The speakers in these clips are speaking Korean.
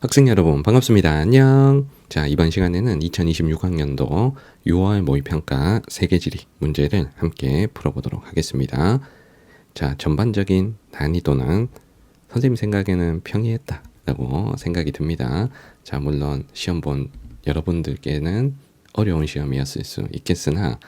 학생 여러분 반갑습니다. 안녕. 자, 이번 시간에는 2026학년도 6월 모의평가 세계지리 문제를 함께 풀어보도록 하겠습니다. 자, 전반적인 난이도는 선생님 생각에는 평이했다라고 생각이 듭니다. 자, 물론 시험 본 여러분들께는 어려운 시험이었을 수 있겠으나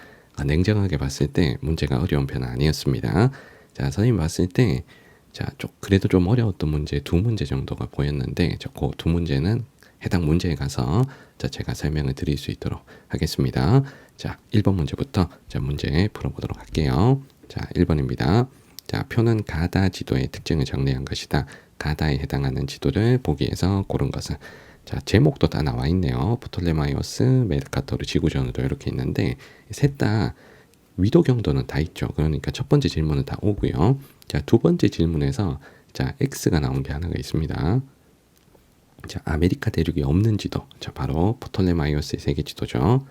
냉정하게 봤을 때 문제가 어려운 편은 아니었습니다. 자, 선생님 봤을 때 자, 그래도 좀 어려웠던 문제 두 문제 정도가 보였는데 그 두 문제는 해당 문제에 가서 제가 설명을 드릴 수 있도록 하겠습니다. 자, 1번 문제부터 문제 풀어보도록 할게요. 자, 1번입니다. 자, 표는 가다 지도의 특징을 정리한 것이다. 가다에 해당하는 지도를 보기에서 고른 것은 자, 제목도 다 나와 있네요. 프톨레마이오스, 메르카토르, 지구전후도 이렇게 있는데 셋 다 위도 경도는 다 있죠. 그러니까 첫 번째 질문은 다 오고요. 자, 두 번째 질문에서 자, X가 나온 게 하나가 있습니다. 자, 아메리카 대륙이 없는 지도. 자, 바로 프톨레마이오스의 세계 지도죠.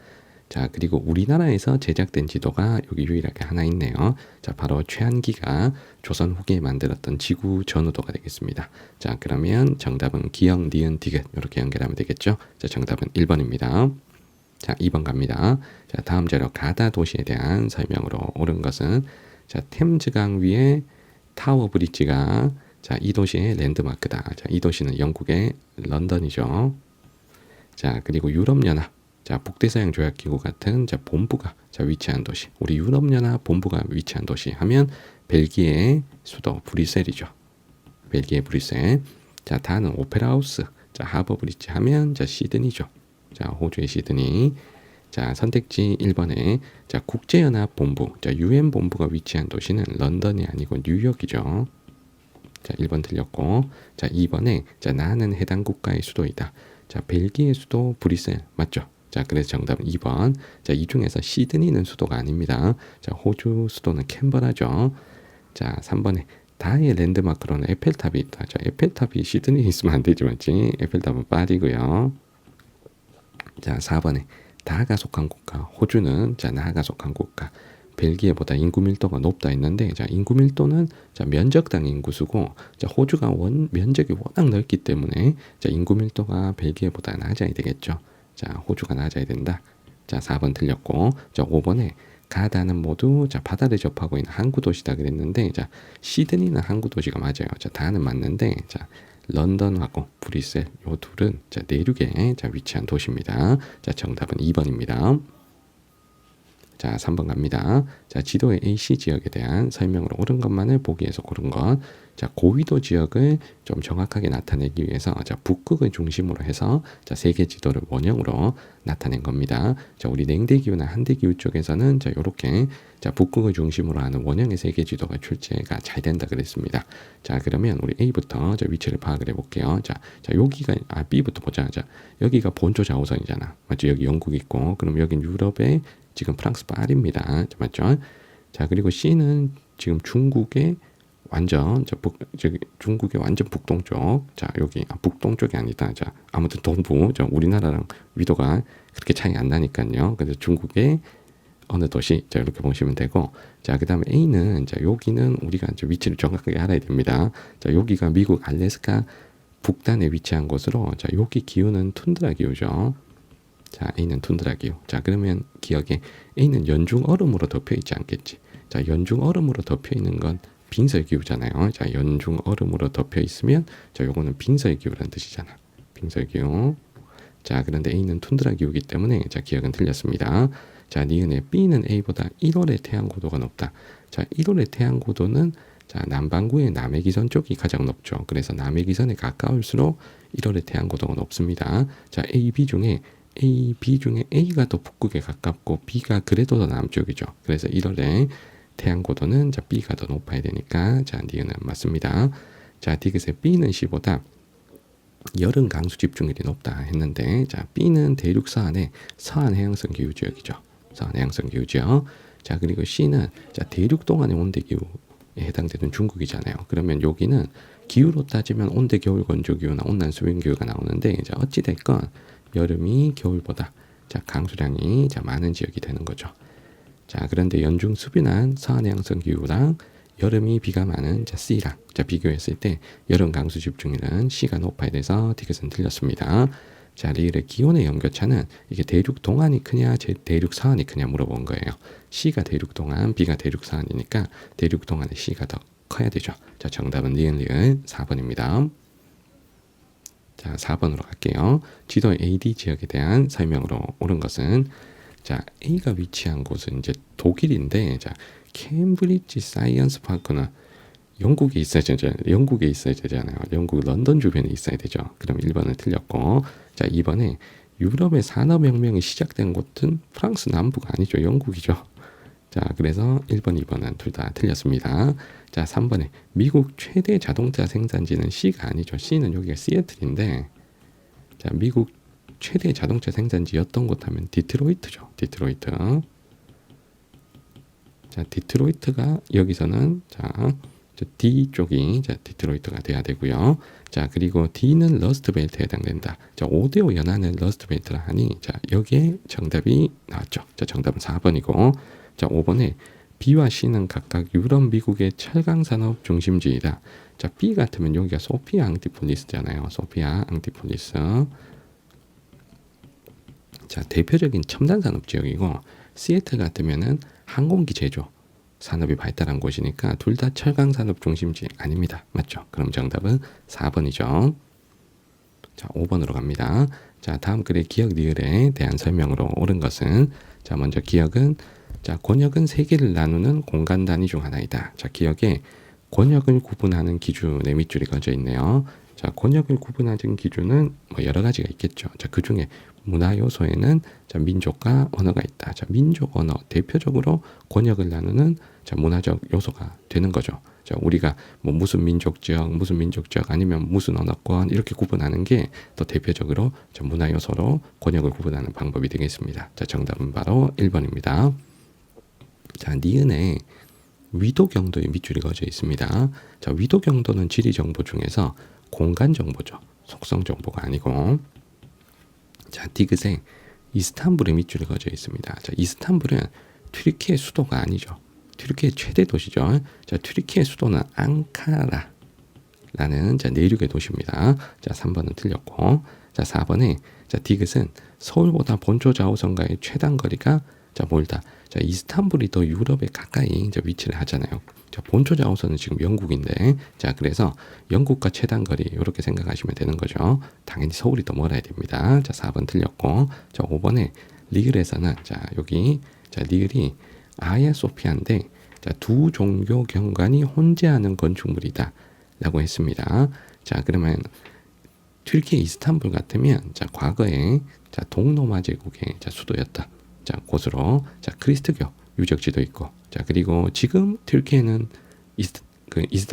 자, 그리고 우리나라에서 제작된 지도가 여기 유일하게 하나 있네요. 자, 바로 최한기가 조선 후기에 만들었던 지구 전후도가 되겠습니다. 자, 그러면 정답은 기역, 니은, 디귿 이렇게 연결하면 되겠죠. 자, 정답은 1번입니다. 자, 2번 갑니다. 자, 다음 자료 가다 도시에 대한 설명으로 옳은 것은 자, 템즈강 위에 타워 브릿지가 자, 이 도시의 랜드마크다. 자, 이 도시는 영국의 런던이죠. 자, 그리고 유럽연합 자, 북대서양 조약기구 같은 자, 본부가 자, 위치한 도시. 우리 유럽연합 본부가 위치한 도시 하면 벨기에의 수도 브뤼셀이죠. 벨기에 브뤼셀. 자, 다는 오페라 하우스. 자, 하버 브릿지 하면 자, 시드니죠. 자, 호주의 시드니. 자, 선택지 1번에 자, 국제연합 본부, 자, UN 본부가 위치한 도시는 런던이 아니고 뉴욕이죠. 자, 1번 틀렸고. 자, 2번에 자, 나는 해당 국가의 수도이다. 자, 벨기에 수도 브뤼셀 맞죠? 자, 그래서 정답은 2번. 자, 이 중에서 시드니는 수도가 아닙니다. 자, 호주 수도는 캔버라죠. 자, 3번에 다의 랜드마크로는 에펠탑이 있다. 자, 에펠탑이 시드니에 있으면 안 되지 맞지? 에펠탑은 파리고요. 자, 4번에 다가 속한 국가 호주는 자, 나가 속한 국가 벨기에보다 인구 밀도가 높다 했는데 자, 인구 밀도는 자, 면적당 인구수고 자, 호주가 면적이 워낙 넓기 때문에 자, 인구 밀도가 벨기에보다 낮아야 되겠죠. 자, 호주가 낮아야 된다. 자, 4번 틀렸고 자, 5번에 가다는 모두 자, 바다를 접하고 있는 항구 도시다 그랬는데 자, 시드니는 항구 도시가 맞아요. 자, 다는 맞는데 자, 런던하고 브뤼셀 요 둘은 자, 내륙에 자, 위치한 도시입니다. 자, 정답은 2번입니다. 자, 3번 갑니다. 자, 지도의 AC 지역에 대한 설명으로 옳은 것만을 보기에서 고른 것. 자, 고위도 지역을 좀 정확하게 나타내기 위해서 자, 북극을 중심으로 해서 자, 세계 지도를 원형으로 나타낸 겁니다. 자, 우리 냉대기후나 한대기후 쪽에서는 자, 요렇게 자, 북극을 중심으로 하는 원형의 세계 지도가 출제가 잘 된다 그랬습니다. 자, 그러면 우리 A부터 자, 위치를 파악을 해볼게요. 자, 여기가 B부터 보자. 자, 여기가 본초 좌우선이잖아. 맞죠? 여기 영국 있고, 그럼 여긴 유럽의 지금 프랑스 파리입니다. 맞죠? 자, 그리고 C는 지금 중국의 완전 중국의 완전 북동쪽. 자, 여기 북동쪽이 아니다. 자, 아무튼 동부. 자, 우리나라랑 위도가 그렇게 차이 안 나니까요. 그래서 중국의 어느 도시. 자, 이렇게 보시면 되고. 자, 그다음에 A는 자, 여기는 우리가 이제 위치를 정확하게 알아야 됩니다. 자, 여기가 미국 알래스카 북단에 위치한 곳으로 자, 여기 기후는 툰드라 기후죠. 자, A는 툰드라 기후. 자, 그러면 기억에 A는 연중 얼음으로 덮여 있지 않겠지. 자, 연중 얼음으로 덮여 있는 건 빙설 기후잖아요. 자, 연중 얼음으로 덮여 있으면 자, 요거는 빙설 기후라는 뜻이잖아. 빙설 기후. 자, 그런데 A는 툰드라 기후이기 때문에 자, 기억은 틀렸습니다. 자, 니은의 B는 A보다 1월의 태양 고도가 높다. 자, 1월의 태양 고도는 자, 남반구의 남해 기선 쪽이 가장 높죠. 그래서 남해 기선에 가까울수록 1월의 태양 고도가 높습니다. 자, A, B 중에 A가 더 북극에 가깝고 B가 그래도 더 남쪽이죠. 그래서 1월에 태양 고도는 자, B가 더 높아야 되니까 자, 니은은 맞습니다. 자, 디귿의 B는 C보다 여름 강수 집중률이 높다 했는데 자, B는 대륙 서안의 서안 해양성 기후 지역이죠. 서안 해양성 기후 지역. 자, 그리고 C는 자, 대륙 동안의 온대 기후에 해당되는 중국이잖아요. 그러면 여기는 기후로 따지면 온대 겨울 건조 기후나 온난 수변 기후가 나오는데 자, 어찌 됐건 여름이 겨울보다 자, 강수량이 자, 많은 지역이 되는 거죠. 자, 그런데 연중 수비난 서한 해양성 기후랑 여름이 비가 많은 자 C랑 자 비교했을 때 여름 강수 집중률은 C가 높아야 돼서 디귿은 틀렸습니다. 자, 리을의 기온의 연교차는 이게 대륙 동안이 크냐, 대륙 서안이 크냐 물어본 거예요. C가 대륙 동안, B가 대륙 서안이니까 대륙 동안의 C가 더 커야 되죠. 자, 정답은 리을 4번입니다. 자, 4번으로 갈게요. 지도 AD 지역에 대한 설명으로 옳은 것은 자, A가 위치한 곳은 이제 독일인데 자, 케임브리지 사이언스 파크는 영국에 있어야 되잖아요. 영국 런던 주변에 있어야 되죠. 그럼 1번은 틀렸고 자 2번에 유럽의 산업혁명이 시작된 곳은 프랑스 남부가 아니죠. 영국이죠. 자 그래서 1번, 2번은 둘 다 틀렸습니다. 자 3번에 미국 최대 자동차 생산지는 C가 아니죠. C는 여기가 시애틀인데 자 미국 최대 자동차 생산지였던 곳 하면 디트로이트죠. 디트로이트. 자 디트로이트가 여기서는 자 D 쪽이 자 디트로이트가 돼야 되고요. 자 그리고 D는 러스트벨트에 해당된다. 자 5대5 연안을 러스트벨트라 하니 자 여기에 정답이 나왔죠. 자 정답은 4번이고 자 5번에 B와 C는 각각 유럽, 미국의 철강 산업 중심지이다. 자 B 같으면 여기가 소피아 앙티폴리스잖아요. 소피아 앙티폴리스. 자 대표적인 첨단 산업 지역이고 시애틀 같으면은 항공기 제조 산업이 발달한 곳이니까 둘 다 철강 산업 중심지 아닙니다. 맞죠? 그럼 정답은 4번이죠. 자, 5번으로 갑니다. 자, 다음 글의 기억 리을에 대한 설명으로 옳은 것은 자, 먼저 기억은 자, 권역은 세 개를 나누는 공간 단위 중 하나이다. 자, 기억에 권역을 구분하는 기준의 밑줄이 그어져 있네요. 자, 권역을 구분하는 기준은 뭐 여러 가지가 있겠죠. 자, 그 중에 문화 요소에는 자, 민족과 언어가 있다. 자, 민족 언어 대표적으로 권역을 나누는 자, 문화적 요소가 되는 거죠. 자, 우리가 뭐 무슨 민족 지역 아니면 무슨 언어권 이렇게 구분하는 게 또 대표적으로 자, 문화 요소로 권역을 구분하는 방법이 되겠습니다. 자, 정답은 바로 1번입니다. 자, 니은에 위도 경도의 밑줄이 그어져 있습니다. 자, 위도 경도는 지리 정보 중에서 공간 정보죠. 속성 정보가 아니고. 자, 디귿에 이스탄불의 밑줄이 그어져 있습니다. 자, 이스탄불은 튀르키예 수도가 아니죠. 튀르키예 최대 도시죠. 자, 튀르키예 수도는 앙카라라는 자, 내륙의 도시입니다. 자, 3번은 틀렸고. 자, 4번에 자, 디귿은 서울보다 본초 좌우선과의 최단 거리가 자, 멀다. 자, 이스탄불이 더 유럽에 가까이 이제 위치를 하잖아요. 자, 본초 좌우선은 지금 영국인데, 자, 그래서 영국과 최단 거리 이렇게 생각하시면 되는 거죠. 당연히 서울이 더 멀어야 됩니다. 자, 4번 틀렸고, 자, 5번에 리을에서는 자, 여기 자, 리을이 아야 소피아인데, 자, 두 종교 경관이 혼재하는 건축물이다라고 했습니다. 자, 그러면 튀르키예 이스탄불 같으면 자, 과거에 자, 동로마 제국의 자, 수도였다. 자, 곳으로 자, 그리스도교 유적지도 있고 자, 그리고 지금 튀르키예는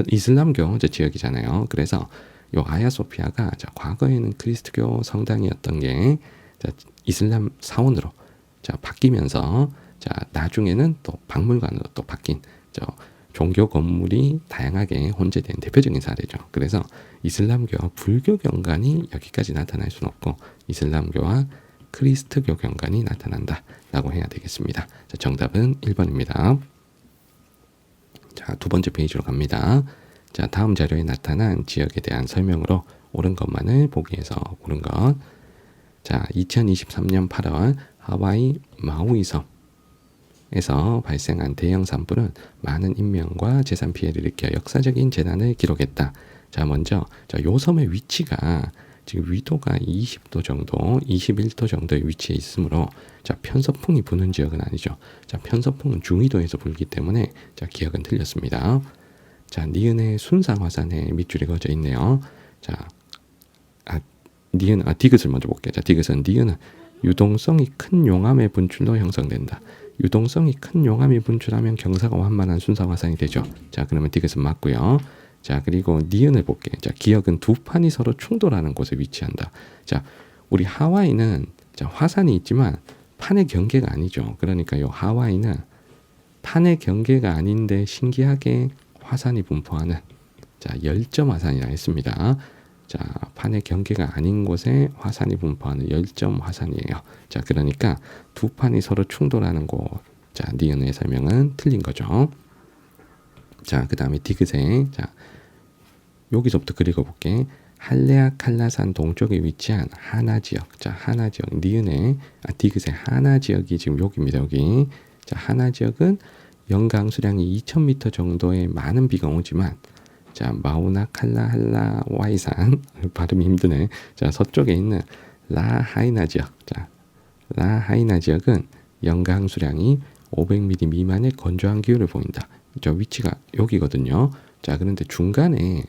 이슬람교 지역이잖아요. 그래서 요 아야소피아가 자, 과거에는 그리스도교 성당이었던 게 자, 이슬람 사원으로 자, 바뀌면서 자, 나중에는 또 박물관으로 또 바뀐 저 종교 건물이 다양하게 혼재된 대표적인 사례죠. 그래서 이슬람교와 불교 경관이 여기까지 나타날 수는 없고 이슬람교와 크리스트교 경관이 나타난다라고 해야 되겠습니다. 자, 정답은 1번입니다. 자, 두 번째 페이지로 갑니다. 자, 다음 자료에 나타난 지역에 대한 설명으로 옳은 것만을 보기 위해서 옳은 것. 자, 2023년 8월 하와이 마우이 섬에서 발생한 대형 산불은 많은 인명과 재산 피해를 일으켜 역사적인 재난을 기록했다. 자, 먼저 자, 요 섬의 위치가 지금 위도가 20도 정도, 21도 정도의 위치에 있으므로 자, 편서풍이 부는 지역은 아니죠. 자, 편서풍은 중위도에서 불기 때문에 자, 기억은 틀렸습니다. 자, 니은의 순상 화산에 밑줄이 그어져 있네요. 자, 디귿을 먼저 볼게요. 자, 디귿은 니은은 유동성이 큰 용암의 분출로 형성된다. 유동성이 큰 용암이 분출하면 경사가 완만한 순상 화산이 되죠. 자, 그러면 디귿은 맞고요. 자, 그리고 니은을 볼게요. 자, 기억은 두 판이 서로 충돌하는 곳에 위치한다. 자, 우리 하와이는 자, 화산이 있지만 판의 경계가 아니죠. 그러니까 요 하와이는 판의 경계가 아닌데 신기하게 화산이 분포하는 자, 열점 화산이라 했습니다. 자, 판의 경계가 아닌 곳에 화산이 분포하는 열점 화산이에요. 자, 그러니까 두 판이 서로 충돌하는 곳. 자, 니은의 설명은 틀린 거죠. 자, 그 다음에 디귿에 자 여기서부터 그리고 볼게. 할레아 칼라산 동쪽에 위치한 하나 지역. 자, 하나 지역. 니은에 디귿의 하나 지역이 지금 여기입니다. 여기. 자, 하나 지역은 연강 수량이 2,000m 정도의 많은 비가 오지만 자, 마우나 칼라 할라 와이산 발음이 힘드네. 자, 서쪽에 있는 라하이나 지역. 자, 라하이나 지역은 연강 수량이 500mm 미만의 건조한 기후를 보인다. 저 위치가 여기거든요. 자, 그런데 중간에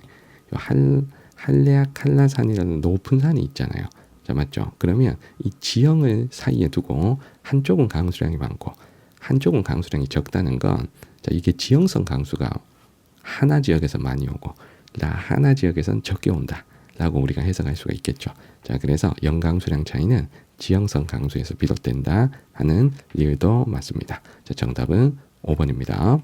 할레아 칼라산이라는 높은 산이 있잖아요. 자, 맞죠? 그러면 이 지형을 사이에 두고 한쪽은 강수량이 많고 한쪽은 강수량이 적다는 건 자, 이게 지형성 강수가 하나 지역에서 많이 오고 하나 지역에선 적게 온다 라고 우리가 해석할 수가 있겠죠. 자, 그래서 연강수량 차이는 지형성 강수에서 비롯된다 하는 리을도 맞습니다. 자, 정답은 5번입니다.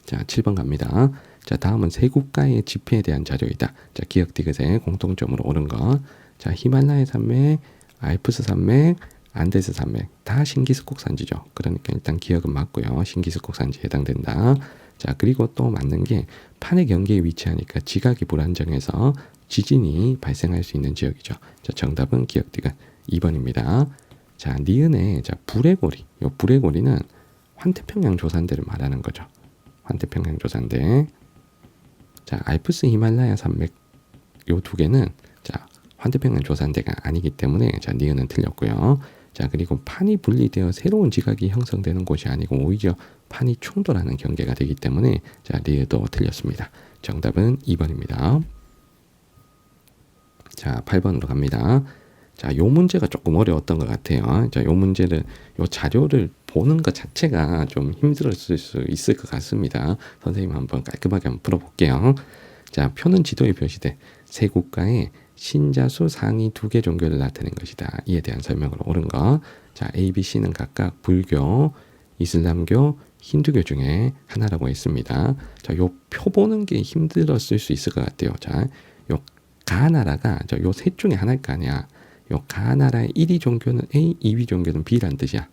자, 7번 갑니다. 자, 다음은 세 국가의 지표에 대한 자료이다. 자, 기억 디귿의 공통점으로 옳은 것. 자, 히말라야 산맥, 알프스 산맥, 안데스 산맥 다 신기스콕 산지죠. 그러니까 일단 기억은 맞고요. 신기스콕 산지에 해당된다. 자, 그리고 또 맞는 게 판의 경계에 위치하니까 지각이 불안정해서 지진이 발생할 수 있는 지역이죠. 자, 정답은 기억 디귿 2번입니다. 자, 니은의 자, 불의 고리. 요 불의 고리는 환태평양 조산대를 말하는 거죠. 환태평양 조산대. 자, 알프스 히말라야 산맥 요 두 개는 자, 환태평양 조산대가 아니기 때문에 자, 니은은 틀렸고요. 자, 그리고 판이 분리되어 새로운 지각이 형성되는 곳이 아니고 오히려 판이 충돌하는 경계가 되기 때문에 자, 리을도 틀렸습니다. 정답은 2번입니다. 자, 8번으로 갑니다. 자, 요 문제가 조금 어려웠던 것 같아요. 자, 요 문제를 요 자료를 보는 것 자체가 좀 힘들었을 수 있을 것 같습니다. 선생님 한번 깔끔하게 한번 풀어볼게요. 자, 표는 지도에 표시돼 세 국가의 신자수 상위 두 개 종교를 나타낸 것이다. 이에 대한 설명으로 옳은 것. 자, A, B, C는 각각 불교, 이슬람교, 힌두교 중에 하나라고 했습니다. 자, 요 표 보는 게 힘들었을 수 있을 것 같아요. 자, 요 가나라가 요 셋 중에 하나일 거 아니야. 요 가나라의 1위 종교는 A, 2위 종교는 B란 뜻이야.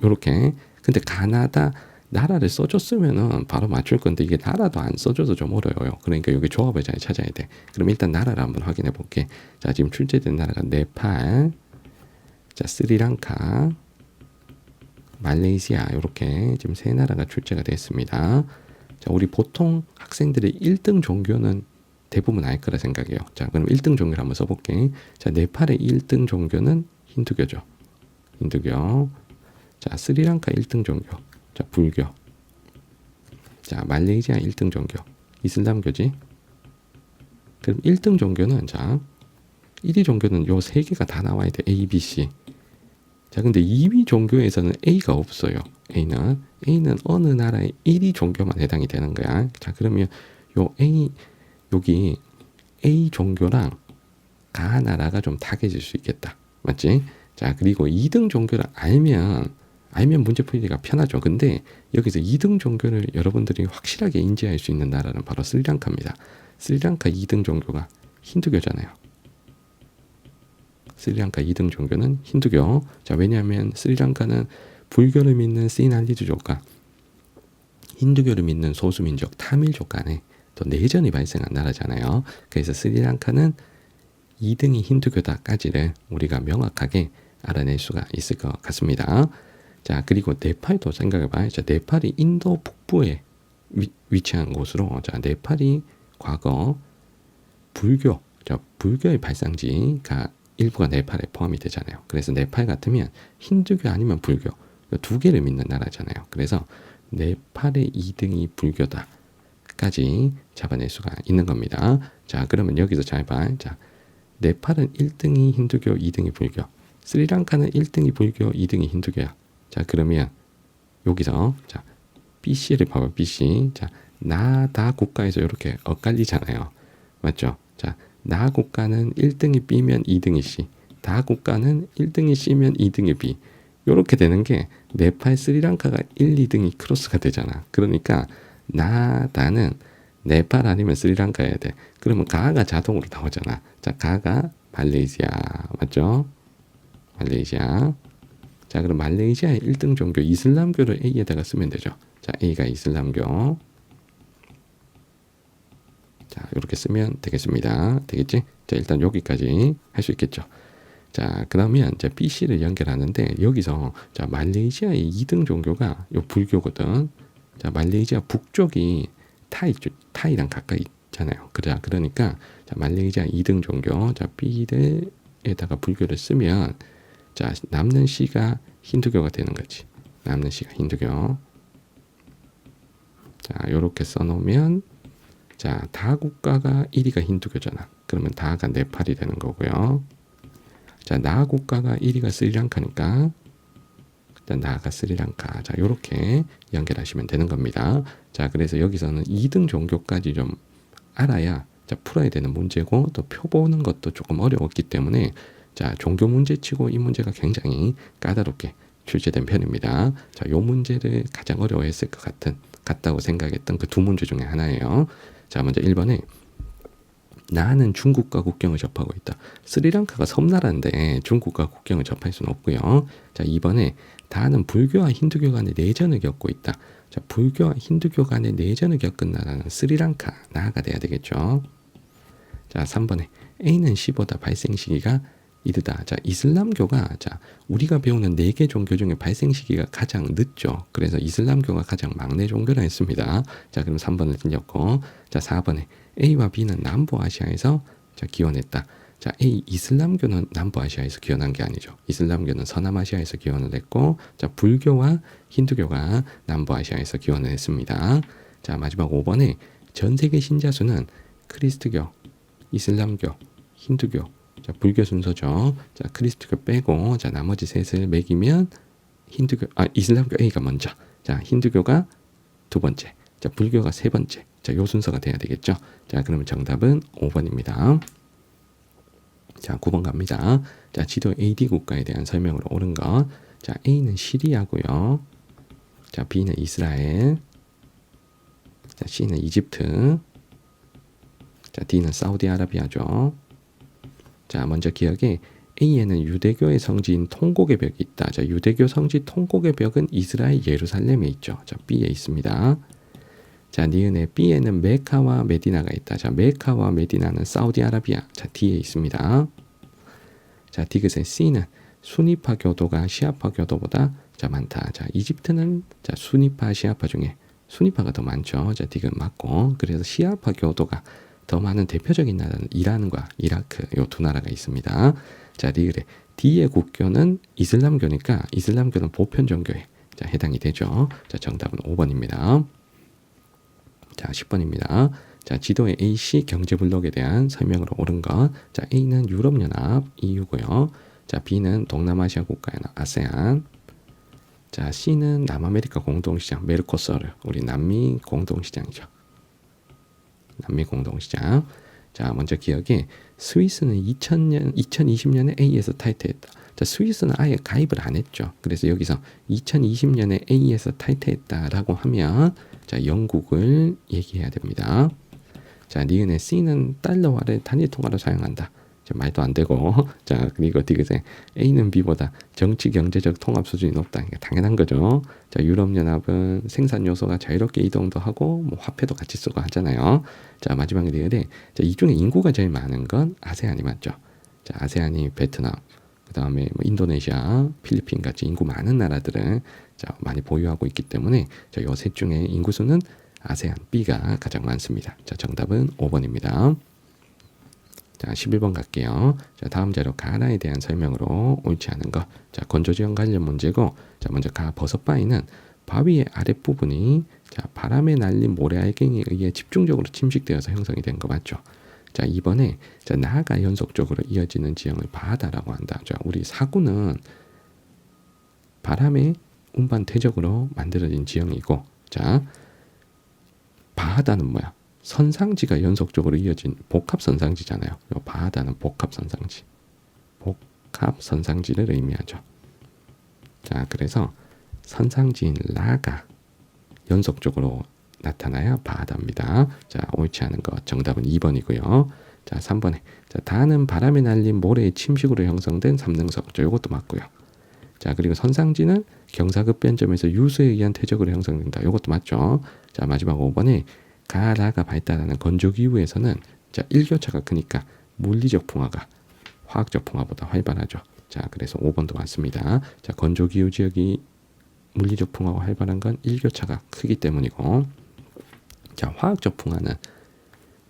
요렇게. 근데 가나다 나라를 써줬으면은 바로 맞출 건데 이게 나라도 안 써줘도 좀 어려워요. 그러니까 여기 조합을 잘 찾아야 돼. 그럼 일단 나라를 한번 확인해 볼게. 자, 지금 출제된 나라가 네팔, 자, 스리랑카, 말레이시아 이렇게 지금 세 나라가 출제가 됐습니다. 자, 우리 보통 학생들의 1등 종교는 대부분 알 거라 생각해요. 자, 그럼 1등 종교를 한번 써볼게. 자, 네팔의 1등 종교는 힌두교죠. 힌두교. 자, 스리랑카 1등 종교. 자, 불교. 자, 말레이시아 1등 종교. 이슬람교지. 그럼 1등 종교는 자, 1위 종교는 요 세 개가 다 나와야 돼. A, B, C. 자, 근데 2위 종교에서는 A가 없어요. A는 어느 나라의 1위 종교만 해당이 되는 거야. 자, 그러면 요 A 여기 A 종교랑 가나라가 좀 타겟일 수 있겠다. 맞지? 자, 그리고 2등 종교를 알면 문제 풀기가 편하죠. 근데 여기서 2등 종교를 여러분들이 확실하게 인지할 수 있는 나라는 바로 스리랑카입니다. 스리랑카 2등 종교가 힌두교잖아요. 스리랑카 2등 종교는 힌두교. 자, 왜냐하면 스리랑카는 불교를 믿는 시날리주족과 힌두교를 믿는 소수민족 타밀족 간에 또 내전이 발생한 나라잖아요. 그래서 스리랑카는 2등이 힌두교다까지를 우리가 명확하게 알아낼 수가 있을 것 같습니다. 자, 그리고 네팔도 생각해봐요. 자, 네팔이 인도 북부에 위치한 곳으로 자, 네팔이 과거 불교, 자, 불교의 발상지가 일부가 네팔에 포함이 되잖아요. 그래서 네팔 같으면 힌두교 아니면 불교 두 개를 믿는 나라잖아요. 그래서 네팔의 2등이 불교다까지 잡아낼 수가 있는 겁니다. 자, 그러면 여기서 잘 봐. 자, 네팔은 1등이 힌두교, 2등이 불교. 스리랑카는 1등이 불교, 2등이 힌두교야. 자, 그러면 여기서 자, BC를 봐봐. BC. 자, 나다 국가에서 이렇게 엇갈리잖아요. 맞죠? 자, 나 국가는 1등이 B면 2등이 C. 다 국가는 1등이 C면 2등이 B. 이렇게 되는 게 네팔, 스리랑카가 1, 2등이 크로스가 되잖아. 그러니까 나다는 네팔 아니면 스리랑카여야 돼. 그러면 가가 자동으로 나오잖아. 자, 가가 말레이시아. 맞죠? 말레이시아. 자, 그럼 말레이시아의 1등 종교 이슬람교를 A에다가 쓰면 되죠. 자, A가 이슬람교. 자, 이렇게 쓰면 되겠습니다. 되겠지? 자, 일단 여기까지 할 수 있겠죠. 자, 그러면 이제 B, C를 연결하는데 여기서 자, 말레이시아의 2등 종교가 요 불교거든. 자, 말레이시아 북쪽이 타이랑 가까이 있잖아요. 그러니까 자, 말레이시아 2등 종교 자, B에다가 불교를 쓰면 자, 남는 C가 힌두교가 되는 거지. 남는 C가 힌두교. 자, 요렇게 써놓으면 자, 다 국가가 1위가 힌두교잖아. 그러면 다가 네팔이 되는 거고요. 자, 나 국가가 1위가 스리랑카니까 일단 나가 스리랑카. 자, 요렇게 연결하시면 되는 겁니다. 자, 그래서 여기서는 2등 종교까지 좀 알아야 자, 풀어야 되는 문제고 또 표 보는 것도 조금 어려웠기 때문에 자, 종교 문제치고 이 문제가 굉장히 까다롭게 출제된 편입니다. 자, 요 문제를 가장 어려워했을 것 같다고 생각했던 그 두 문제 중에 하나예요. 자, 먼저 1번에 나는 중국과 국경을 접하고 있다. 스리랑카가 섬나라인데 중국과 국경을 접할 수는 없고요. 자, 2번에 다는 불교와 힌두교 간의 내전을 겪고 있다. 자, 불교와 힌두교 간의 내전을 겪은 나라는 스리랑카, 나가 돼야 되겠죠. 자, 3번에 A는 C보다 발생 시기가 이르다. 자, 이슬람교가 자, 우리가 배우는 4개 종교 중에 발생 시기가 가장 늦죠. 그래서 이슬람교가 가장 막내 종교라 했습니다. 자, 그럼 3번을 틀렸고, 자, 4번에 A와 B는 남부아시아에서 자, 기원했다. 자, A 이슬람교는 남부아시아에서 기원한 게 아니죠. 이슬람교는 서남아시아에서 기원을 했고, 자, 불교와 힌두교가 남부아시아에서 기원을 했습니다. 자, 마지막 5번에 전 세계 신자 수는 크리스트교, 이슬람교, 힌두교, 자, 불교 순서죠. 자, 크리스트교 빼고 자, 나머지 셋을 매기면 이슬람교 A가 먼저. 자, 힌두교가 두 번째. 자, 불교가 세 번째. 자, 요 순서가 돼야 되겠죠. 자, 그러면 정답은 5번입니다. 자, 9번 갑니다. 자, 지도 AD 국가에 대한 설명으로 옳은 것. 자, A는 시리아고요. 자, B는 이스라엘. 자, C는 이집트. 자, D는 사우디아라비아죠. 자, 먼저 기억에 A에는 유대교의 성지인 통곡의 벽이 있다. 자, 유대교 성지 통곡의 벽은 이스라엘 예루살렘에 있죠. 자, B에 있습니다. 자, 니은에 B에는 메카와 메디나가 있다. 자, 메카와 메디나는 사우디아라비아. 자, D에 있습니다. 자, 디귿에 C는 수니파 교도가 시아파 교도보다 자, 많다. 자, 이집트는 자, 수니파 시아파 중에 수니파가 더 많죠. 자, 디귿 맞고. 그래서 시아파 교도가 더 많은 대표적인 나라는 이란과 이라크 요 두 나라가 있습니다. 자, 리을에 D의 국교는 이슬람교니까 이슬람교는 보편 종교에 자, 해당이 되죠. 자, 정답은 5번입니다. 자, 10번입니다. 자, 지도의 AC 경제블록에 대한 설명으로 옳은 것. 자, A는 유럽연합 EU고요. 자, B는 동남아시아 국가의 아세안. 자, C는 남아메리카 공동시장 메르코서르, 우리 남미 공동시장이죠. 남미 공동시장. 자, 먼저 기억에 스위스는 2020년에 A에서 탈퇴했다. 자, 스위스는 아예 가입을 안 했죠. 그래서 여기서 2020년에 A에서 탈퇴했다라고 하면 자, 영국을 얘기해야 됩니다. 자, 니은의 C는 달러화를 단일 통화로 사용한다. 말도 안 되고. 자, 그리고 디귿에 A는 B보다 정치 경제적 통합 수준이 높다. 그러니까 당연한 거죠. 자, 유럽연합은 생산 요소가 자유롭게 이동도 하고 뭐 화폐도 같이 쓰고 하잖아요. 자, 마지막에 리을에 자, 이 중에 인구가 제일 많은 건 아세안이 맞죠. 자, 아세안이 베트남, 그다음에 뭐 인도네시아, 필리핀 같이 인구 많은 나라들은 자, 많이 보유하고 있기 때문에 자, 요 셋 중에 인구수는 아세안 B가 가장 많습니다. 자, 정답은 5번입니다. 자, 11번 갈게요. 자, 다음 자료 가나에 대한 설명으로 옳지 않은 것. 자, 건조지형 관련 문제고, 자, 먼저 가 버섯바위는 바위의 아랫부분이 자, 바람에 날린 모래알갱이에 의해 집중적으로 침식되어서 형성이 된 거 맞죠? 자, 이번에 자, 나가 연속적으로 이어지는 지형을 바다라고 한다. 자, 우리 사구는 바람의 운반 퇴적으로 만들어진 지형이고, 자, 바다는 뭐야? 선상지가 연속적으로 이어진 복합선상지잖아요. 요 바다는 복합선상지. 복합선상지를 의미하죠. 자, 그래서 선상지인 라가 연속적으로 나타나야 바다입니다. 자, 옳지 않은 것. 정답은 2번이고요. 자, 3번에 자, 다는 바람에 날린 모래의 침식으로 형성된 삼능석. 자, 요것도 맞고요. 자, 자, 그리고 선상지는 경사급변점에서 유수에 의한 퇴적으로 형성된다. 이것도 맞죠? 자, 마지막 5번에 가라가 발달하는 건조기후에서는 자, 일교차가 크니까 물리적 풍화가 화학적 풍화보다 활발하죠. 자, 그래서 5번도 맞습니다. 자, 건조기후 지역이 물리적 풍화가 활발한 건 일교차가 크기 때문이고, 자, 화학적 풍화는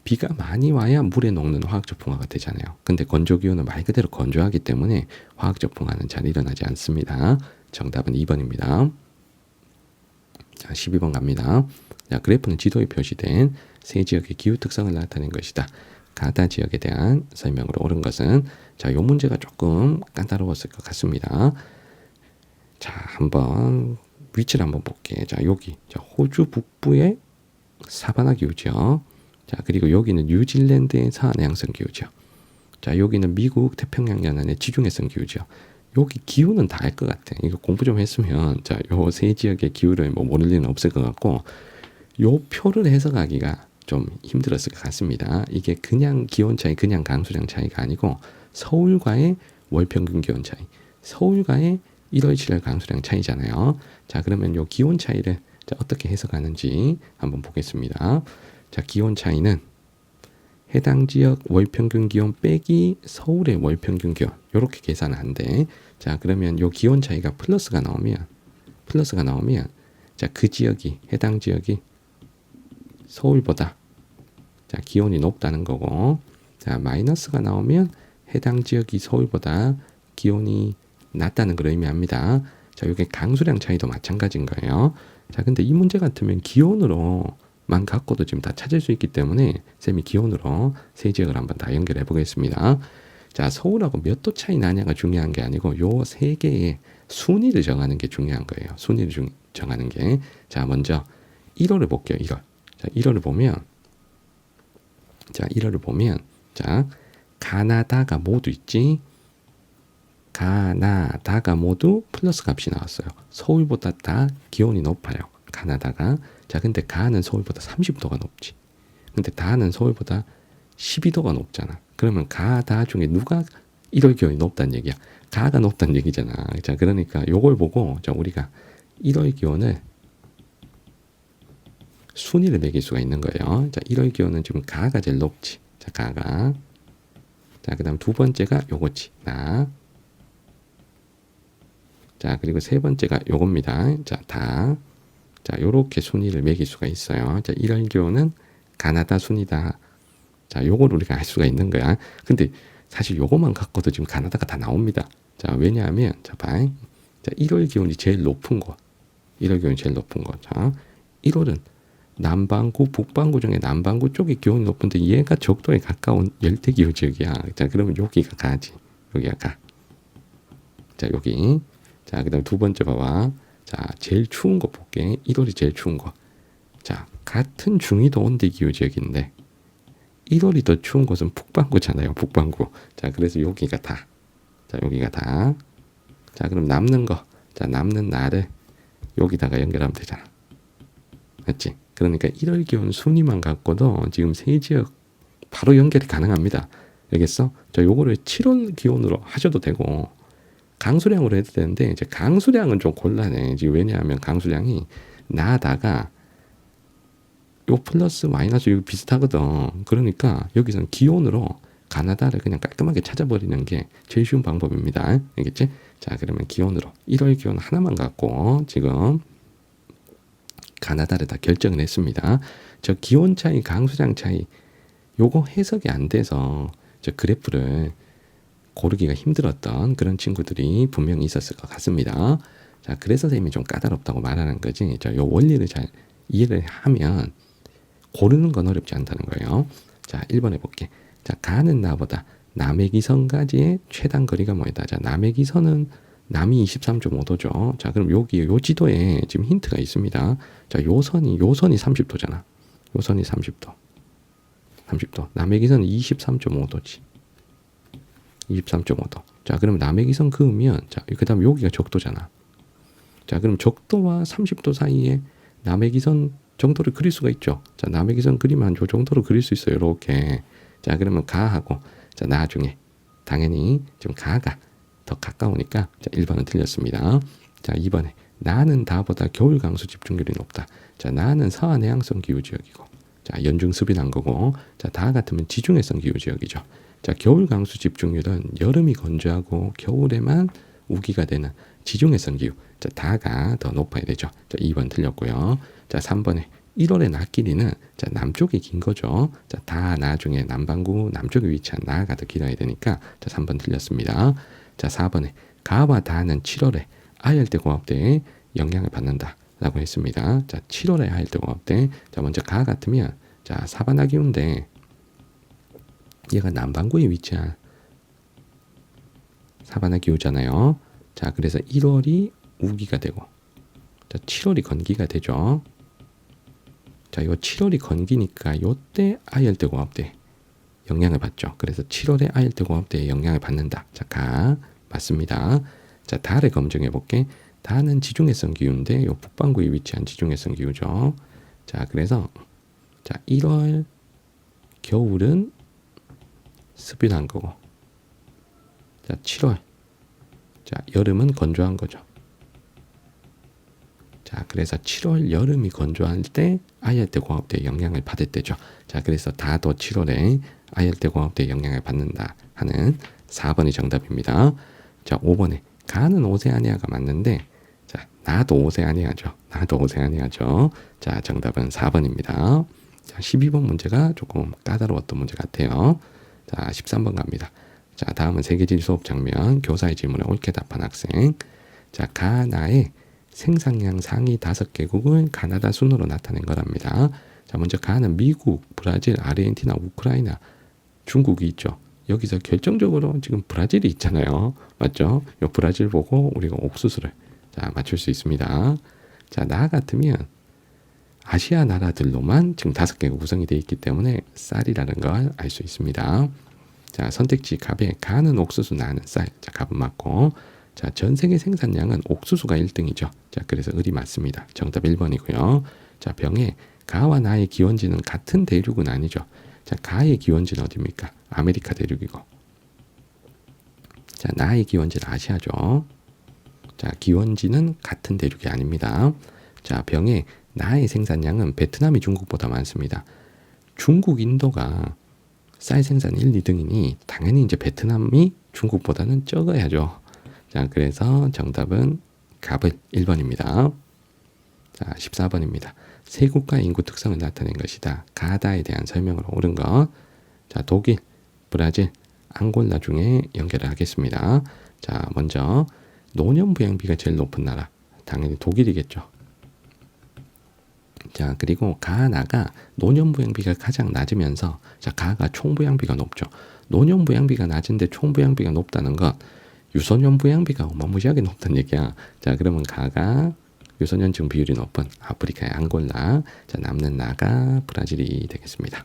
비가 많이 와야 물에 녹는 화학적 풍화가 되잖아요. 근데 건조기후는 말 그대로 건조하기 때문에 화학적 풍화는 잘 일어나지 않습니다. 정답은 2번입니다. 자, 12번 갑니다. 자, 그래프는 지도에 표시된 세 지역의 기후 특성을 나타낸 것이다. 가다 지역에 대한 설명으로 옳은 것은, 자, 요 문제가 조금 까다로웠을 것 같습니다. 자, 한번 위치를 한번 볼게. 자, 여기 자, 호주 북부의 사바나 기후죠. 자, 그리고 여기는 뉴질랜드의 사내양성 기후죠. 자, 여기는 미국 태평양 연안의 지중해성 기후죠. 여기 기후는 다 알 것 같아. 이거 공부 좀 했으면 자, 요 세 지역의 기후를 뭐 모를 리는 없을 것 같고, 요 표를 해석하기가 좀 힘들었을 것 같습니다. 이게 그냥 기온 차이, 그냥 강수량 차이가 아니고 서울과의 월 평균 기온 차이, 서울과의 1월 7일 강수량 차이잖아요. 자, 그러면 요 기온 차이를 자, 어떻게 해석하는지 한번 보겠습니다. 자, 기온 차이는 해당 지역 월 평균 기온 빼기 서울의 월 평균 기온, 요렇게 계산하는데, 자, 그러면 요 기온 차이가 플러스가 나오면 자, 그 지역이, 해당 지역이 서울보다 자, 기온이 높다는 거고, 자, 마이너스가 나오면 해당 지역이 서울보다 기온이 낮다는 걸 의미합니다. 자, 이게 강수량 차이도 마찬가지인 거예요. 자, 근데 이 문제 같으면 기온으로만 갖고도 지금 다 찾을 수 있기 때문에 쌤이 기온으로 세 지역을 한번 다 연결해 보겠습니다. 자, 서울하고 몇 도 차이 나냐가 중요한 게 아니고 요 세 개의 순위를 정하는 게 중요한 거예요. 순위를 정하는 게. 자, 먼저 1호를 볼게요. 1월. 자, 1호를 보면 자, 가나다가 모두 있지. 가나다가 모두 플러스 값이 나왔어요. 서울보다 다 기온이 높아요. 가나다가. 자, 근데 가는 서울보다 30도가 높지. 근데 다는 서울보다 12도가 높잖아. 그러면 가다 중에 누가 1월 기온이 높다는 얘기야? 가가 높다는 얘기잖아. 자, 그러니까 요걸 보고 자, 우리가 1월 기온을 순위를 매길 수가 있는 거예요. 자, 1월 기온은 지금 가가 제일 높지. 자, 가가. 자, 그 다음 두 번째가 요거지. 나. 자, 그리고 세 번째가 요겁니다. 자, 다. 자, 요렇게 순위를 매길 수가 있어요. 자, 1월 기온은 가나다 순위다. 자, 요걸 우리가 알 수가 있는 거야. 근데 사실 요것만 갖고도 지금 가나다가 다 나옵니다. 자, 왜냐하면, 자, 봐. 자, 1월 기온이 제일 높은 거. 1월 기온이 제일 높은 거. 자, 1월은 남반구, 북반구 중에 남반구 쪽이 기온이 높은데 얘가 적도에 가까운 열대기후 지역이야. 자, 그러면 여기가 가지. 여기가 가. 자, 여기. 자, 그 다음 두 번째 봐봐. 자, 제일 추운 거 볼게. 1월이 제일 추운 거. 자, 같은 중위도 온대기후 지역인데 1월이 더 추운 곳은 북반구잖아요. 북반구. 자, 그래서 여기가 다. 자, 여기가 다. 자, 그럼 남는 거. 자, 남는 날을 여기다가 연결하면 되잖아. 맞지? 그러니까 1월 기온 순위만 갖고도 지금 세 지역 바로 연결이 가능합니다. 알겠어? 자, 요거를 7월 기온으로 하셔도 되고 강수량으로 해도 되는데 이제 강수량은 좀 곤란해. 지금 왜냐하면 강수량이 나다가 요 플러스 마이너스 이거 비슷하거든. 그러니까 여기서는 기온으로 가나다를 그냥 깔끔하게 찾아버리는 게 제일 쉬운 방법입니다. 알겠지? 자, 그러면 기온으로 1월 기온 하나만 갖고 지금 가나다를 다 결정을 했습니다. 저 기온 차이, 강수량 차이 요거 해석이 안 돼서 저 그래프를 고르기가 힘들었던 그런 친구들이 분명히 있었을 것 같습니다. 자, 그래서 선생님이 좀 까다롭다고 말하는 거지. 저 요 원리를 잘 이해를 하면 고르는 건 어렵지 않다는 거예요. 자, 1번 해볼게. 자, 가는 나보다 남의 기선까지의 최단 거리가 뭐이다. 자, 남의 기선은 남이 23.5도죠. 자, 그럼 여기 요 지도에 지금 힌트가 있습니다. 자, 요선이 30도잖아. 요선이 30도. 30도. 남의 기선은 23.5도지. 23.5도. 자, 그럼 남의 기선 그으면 자, 그다음 여기가 적도잖아. 자, 그럼 적도와 30도 사이에 남의 기선 정도를 그릴 수가 있죠. 자, 남의 기선 그리면 요 정도로 그릴 수 있어요. 이렇게. 자, 그러면 가하고 자, 나중에 당연히 지금 가가 더 가까우니까 자, 1번은 틀렸습니다. 자, 2번에 나는 다보다 겨울 강수 집중률이 높다. 자, 나는 서한 해양성 기후 지역이고, 자, 연중 습이 난 거고, 자, 다 같으면 지중해성 기후 지역이죠. 자, 겨울 강수 집중률은 여름이 건조하고 겨울에만 우기가 되는 지중해성 기후. 자, 다가 더 높아야 되죠. 자, 2번 틀렸고요. 자, 3번에 1월의 낮 길이는 자, 남쪽이 긴 거죠. 자, 다 나중에 남반구 남쪽에 위치한 나가 더 길어야 되니까 자, 3번 틀렸습니다. 자, 4번에 가와 다는 7월에 아열대공업대에 영향을 받는다라고 했습니다. 자, 7월에 아열대공업대. 자, 먼저 가 같으면 자, 사바나 기후인데 얘가 남반구에 위치한 사바나 기후잖아요. 자, 그래서 1월이 우기가 되고, 자, 7월이 건기가 되죠. 자, 요 7월이 건기니까 요때 아열대공업대 영향을 받죠. 그래서 7월에 아열대공업대에 영향을 받는다. 자, 가 맞습니다. 자, 달을 검증해 볼게. 달은 지중해성 기후인데 요 북반구에 위치한 지중해성 기후죠. 자, 그래서 자, 1월 겨울은 습이 난 거고, 자, 7월 자, 여름은 건조한 거죠. 자, 그래서 7월 여름이 건조할 때 아열대공업대에 영향을 받을 때죠. 자, 그래서 다도 7월에 아열대공업대에 영향을 받는다 하는 4번이 정답입니다. 자, 5번에 가는 오세아니아가 맞는데, 자, 나도 오세아니아죠. 나도 오세아니아죠. 자, 정답은 4번입니다. 자, 12번 문제가 조금 까다로웠던 문제 같아요. 자, 13번 갑니다. 자, 다음은 세계지리 수업 장면, 교사의 질문에 옳게 답한 학생. 자, 가나의 생산량 상위 5개국을 가나다 순으로 나타낸 거랍니다. 자, 먼저 가는 미국, 브라질, 아르헨티나, 우크라이나, 중국이 있죠. 여기서 결정적으로 지금 브라질이 있잖아요. 맞죠? 요 브라질 보고 우리가 옥수수를 자, 맞출 수 있습니다. 자, 나 같으면 아시아 나라들로만 지금 5개가 구성이 되어 있기 때문에 쌀이라는 걸 알 수 있습니다. 자, 선택지 갑에 가는 옥수수, 나는 쌀. 자, 갑은 맞고. 자, 전 세계 생산량은 옥수수가 1등이죠. 자, 그래서 을이 맞습니다. 정답 1번이고요. 자, 병에 가와 나의 기원지는 같은 대륙은 아니죠. 자, 가의 기원지는 어디입니까? 아메리카 대륙이고. 자, 나의 기원지는 아시아죠. 자, 기원지는 같은 대륙이 아닙니다. 자, 병에 나의 생산량은 베트남이 중국보다 많습니다. 중국, 인도가 쌀 생산 1, 2등이니 당연히 이제 베트남이 중국보다는 적어야죠. 자, 그래서 정답은 갑을 1번입니다. 자, 14번입니다. 세 국가의 인구 특성을 나타낸 것이다. 가다에 대한 설명으로 옳은 것. 자, 독일, 브라질, 앙골라 중에 연결을 하겠습니다. 자, 먼저 노년부양비가 제일 높은 나라. 당연히 독일이겠죠. 자, 그리고 가나가 노년부양비가 가장 낮으면서 자, 가가 총부양비가 높죠. 노년부양비가 낮은데 총부양비가 높다는 것, 유소년 부양비가 어마무시하게 높다는 얘기야. 자, 그러면 가가 유소년층 비율이 높은 아프리카의 앙골라, 자, 남는 나가 브라질이 되겠습니다.